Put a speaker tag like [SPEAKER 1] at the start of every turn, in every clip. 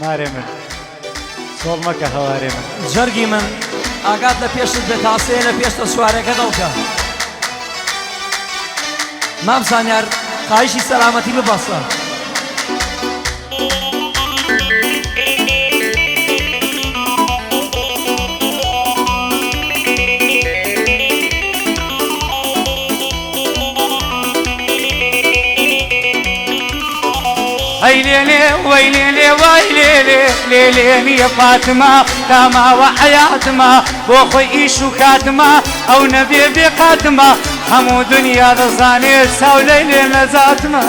[SPEAKER 1] مارێ من سۆڵ مەکە هەوارێ من
[SPEAKER 2] جەرگی من ئاگات لە پێشت بێت تاسەیە لە پێشتە سوارەکە دەڵکە مام زانیار خایشی سەلامەتی ببەسە
[SPEAKER 1] هەی لێلێ وەی لێلێ وای لێلێ لێلێنی فاتمە تاماوە حەیاتمە بۆ خۆی ئیش و کاتمە ئەو نەبێ بێ قاتمە هەموو دنیا دەزانێت ساولەی لێ نەزاتمە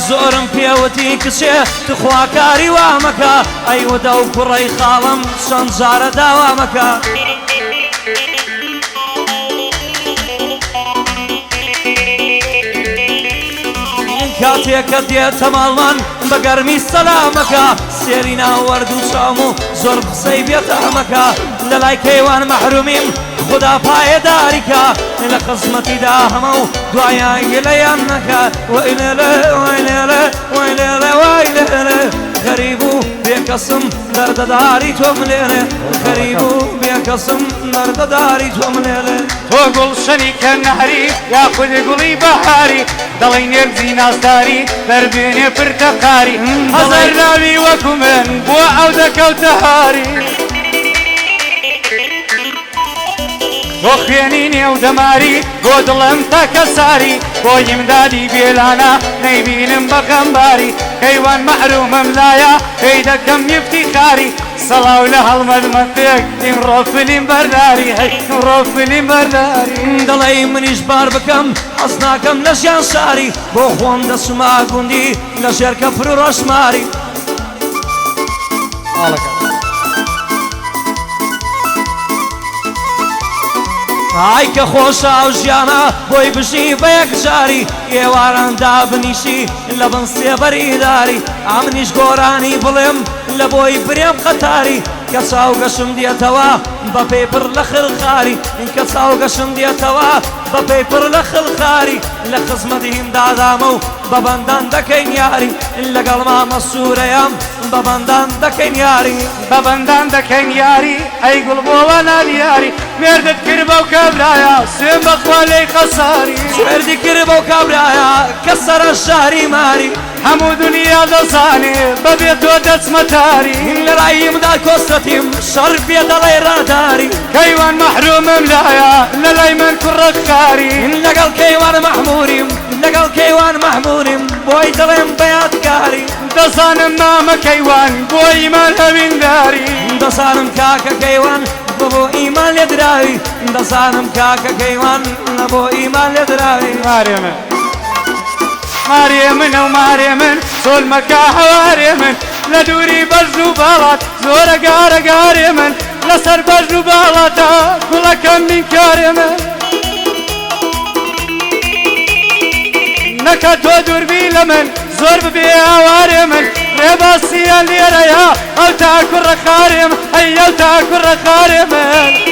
[SPEAKER 2] زۆرم پێوتی کچێ تخواکاری وامەکە ئەیوەدە و کوڕەی خاڵم چەند جارە داوامەکە کاتێکە دێتە ماڵمان بە گەرمی سەلامەکە سێری ناوەرد و چاوم و زۆر قسەی بێتامەکە لە لای کەیوان مەحرومیم خدا پایەداریکە لە قسمەتیدا هەمە و دوایان گلەیان نەکە وەی لێلێ وەی لێلێ وەی لێلێ وەی لێلێ غەریب و بێکەسم دەردەداری تۆم لێرێ غەریب و بێکەسم دەردەداری تۆم لێرێ
[SPEAKER 1] تۆ گوڵشەنی کە نەهری یاخود گوڵی بەهاری دەڵی نێرزی نازداری دەربێنێ پرتەقاری هەزار راوی وەکو من بۆ ئەو دەکەوتە هاری بۆ خوێنی نێو دەماری بۆ دڵم تاکە ساری بۆ یمدادی بێلانە نەیبینم بە غەمباری کەیوان مەحرومم لایە پێی دەکەم یفتیخاری سەڵاو لە هەڵمەدمەتێک ئیمڕۆ فلیم بەرداری ئیمڕۆ فلیم بەرداری
[SPEAKER 2] دەڵێ منیش بار بکەم حەز ناکەم لە ژیان شاری بۆ خۆم دەسوما گوندی لە ژێرکە پر و ڕۆژماری ئای کە خۆشە ئەو ژیانە بۆی بژی بە یەک جاری ئێواراندا بنیشی لە بن سێبەریداری ئامنیش گۆرانی بڵێم لە بۆی برێم قەتاری کە چاوگەشم دیێتەوە بە پێیپڕ لە خڵخاری کە چاوگەشم دیێتەوە بە پێیپڕ لە خڵخاری لە خزمەتیم دادامە و بە بەندان دەکەین یاری لەگەڵ مامە سوورەیەم بە بەندان دەکەین یاری
[SPEAKER 1] بە بەندان دەکەین یاری ئەی گوڵ بۆوە نالیاری مێردت کرد بەو کابرایە سوێن بەخوا لێی خەساری
[SPEAKER 2] سوێردی کرد بەو کابرایە کە سەرە شاری ماری
[SPEAKER 1] هەموو دنیا دەزانێ بەبێ تۆ دەچمەتاری
[SPEAKER 2] لە ڕاییمدا کۆستەتیم شەڕ پێ دەڵێ ڕاداری
[SPEAKER 1] کەیوان مەحرومم لایە لە لای من کوڕەکاری
[SPEAKER 2] لەگەڵ کەیوان مەحموریم لەگەڵ کەیوان مەحموریم بۆی دەڵێم بەیادکاری
[SPEAKER 1] دەزانم مامە کەیوان بۆ ئیمان هەوینداری
[SPEAKER 2] دەزانم کاکە کەیوان بۆ ئیمان لێ دراوی دەزانم کاکە کەیوان بۆ ئیمان لێ دراوی
[SPEAKER 1] مارێ من مارێ منە و مارێ من سۆل مەکە هەوارێ من لە دووری بەژن و باڵات زۆرە گارەگارێ من لەسەر بەژن و باڵاتە گوڵەکەم بینکارێ من نەکە تۆ دووربی لە من زۆر ببێ هاوارێ من ڕێباسیە لێرەیە ئەو تا کوڕە خارێ من ئەی ئەو تا کوڕە خارێ من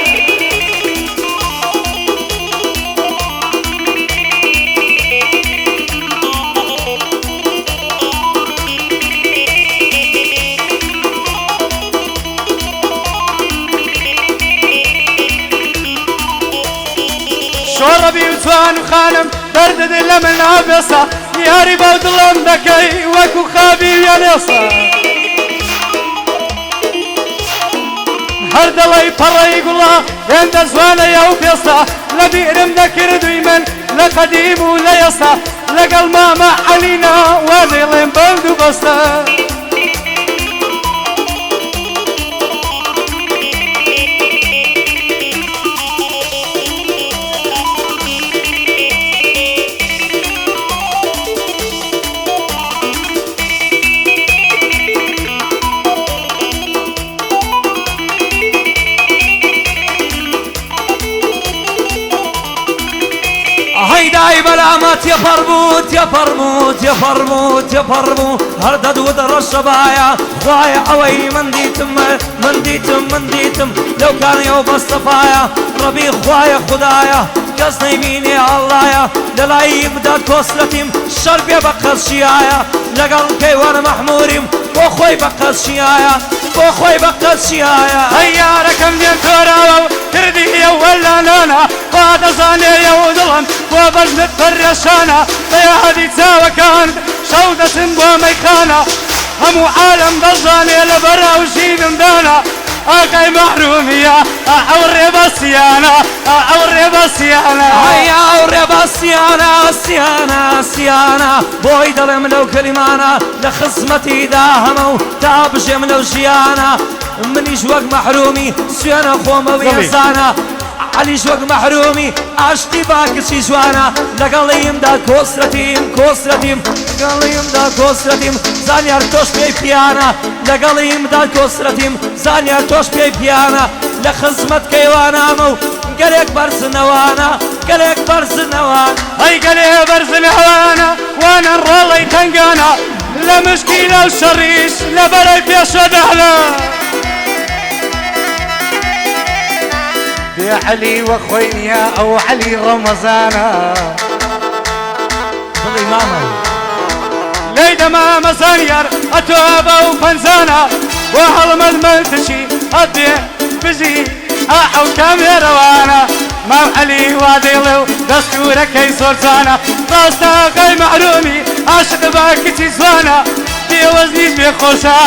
[SPEAKER 1] شۆڕەبی و جوان و خانم دەردەدە لە من ئابێسە یاری بەو دڵم دەکەی وەکو خابی وێنێسە هەر دەڵی پەڕەی گوڵە هێندە جوانەیە و پێستا لە بیرم نەکردووی من لە قەدیم و لە ئێستا لەگەڵ مامە عەلینا وا دەڵێم بەند و بەستە
[SPEAKER 2] دەریای بەلامە تێپەڕبوو تێپەڕبوو تێپەڕبوو تێپەڕبوو هەردەد و دەڕەشەبایە خوایە ئەوەی من دیتم لەو کانەوە بەستەفایە ڕەبی خوایە خودایە کەس نەیبینێ ئەڵڵایە لەلایی بدات کۆسرەتیم شەر بێ بە قەزشیایە لەگەڵ کەیوان مەحموریم بۆ خۆی بە قەزشیایە بۆ خۆی بە قەزشیایە
[SPEAKER 1] ئەی یارەکەم لێن تۆراوە و کردیە وەلانانە وا دەزانێیە و دڵم بۆ بەژنت پەرێشانە بەیادی چاوەکان شەو دەچم بۆ مەیخانە هەموو عالەم دەزانێ لە بەراو ژینمدانە ئاقای مەحرومیە ئەو ڕێبەسیانە ئەو ڕێبەسیانە
[SPEAKER 2] هەیا ئەو ڕێبەسیانە سیانە سیانە بۆی دەڵێم لەو کەلیمانە لە خزمەتیدا هەمە و تا بژێم لەو ژیانە منیش وەک مەحرومی سوێنە خۆمە وێزانە عەلیش وەک مەحرومی ئاشتی باکچی جوانە لەگەڵیمدا کۆسرەتیم لەگەڵیمدا کۆسرەتیم زانیار تۆش پێی پیانە لەگەڵیمدا کۆسرەتیم زانیار تۆش پێی پیانە لە خزمەت کەیوانامە و گەلێک بەرزنەوانە گەلێک بەرزنەوان
[SPEAKER 1] ئەی گەلێ بەرزنەوانە وانە ڕۆڵەی تەنگانە لە مشکینە و شەڕیش لە بەرەی پێشەدانە بێ عەلی وە خۆی نییە ئەو عەلی ڕەمەزانە
[SPEAKER 2] بڵی مامە
[SPEAKER 1] لێی دەمامە زانیار ئەتۆ بە و پەنجانە بۆ هەڵمەلمەلتشی ئەدێ بژی ئەو کامێرەوانە مام عەلی وا دەیڵێ و دەستورەکەی زۆرجانە ڕاستە ئاقای مەحرومی عاشق با کچی جوانە بێوەزنیش بێخۆشە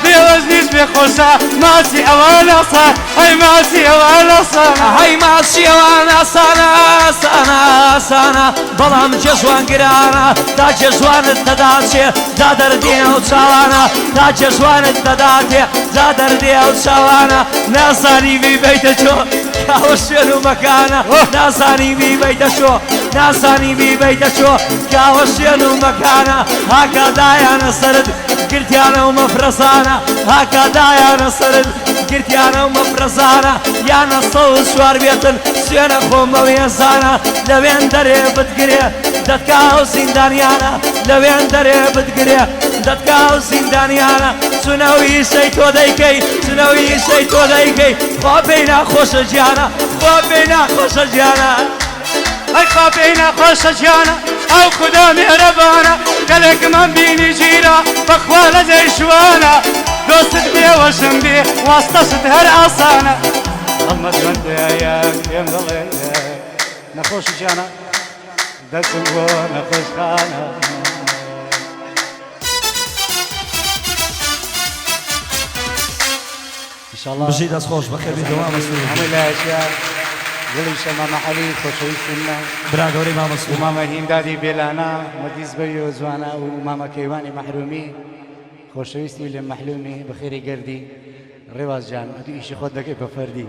[SPEAKER 1] بێوەزنیش بێخۆشە ماچی ئەوانە سان هەی ماچی ئەوانە سانە
[SPEAKER 2] هەی ماچی ئەوانە سانە سانە سانە بەڵام جێژوان گرانە تا جێژوانت دەداتێ دا دەردێ ئەو چاوانە تا جێژوانت دەداتێ دا دەردێ ئەو چاوانە نازانی بیبەیتە چۆ کاوە شوێن و مەکانە نازانی بیبەیتە چۆ نازانی بیبەیتە چۆ کاوە شوێن و مەکانە هاکادایانە سەرت گرتیانە و مەفرەسانە هاکادایانە سەرت گرتیانە و مەفرەسانە یانە سەوز شوار بێتن سوێنە خۆمە وێزانە لەوێن دەرێ بتگرێ دەتکا و زیندانیانە لەوێن دەرێ بتگرێ دەتکا و زیندانیانە چونەوی شەی تۆ دەیکەی چونەوی شەی تۆ دەیکەی خوا پێی ناخۆشە گیانە خوا پێی ناخۆشە گیانە
[SPEAKER 1] ئەی خوا پێی ناخۆشە گیانە ئەو خوددا مێرەبانە گەلێکمان بینی گیرە بەخوا لە جێی شوانە دۆستت بێوەشم بێ واستەشت هەر ئاسانە ئەمەد بەندەیە پێم دەڵێ نەخۆشی گیانە دەچم بۆ نەخۆشخانە ئینشاڵڵا
[SPEAKER 2] بژی دەستخۆش بەخێبی دەوامەسوی
[SPEAKER 1] هەمووی لایەکە گڵی شەمامە عەلی خۆشەویستمە
[SPEAKER 2] برا گەورەی مامەسوی
[SPEAKER 1] مامە هیندادی بێلانە مەدیز بەوی و جوانە و مامە کەیوانی مەحرومی خۆشەویستی لێ مەحلومی بەخێری گەردی ڕێواز جان ئەتو ئیشی خۆت دەکەی بە فەردی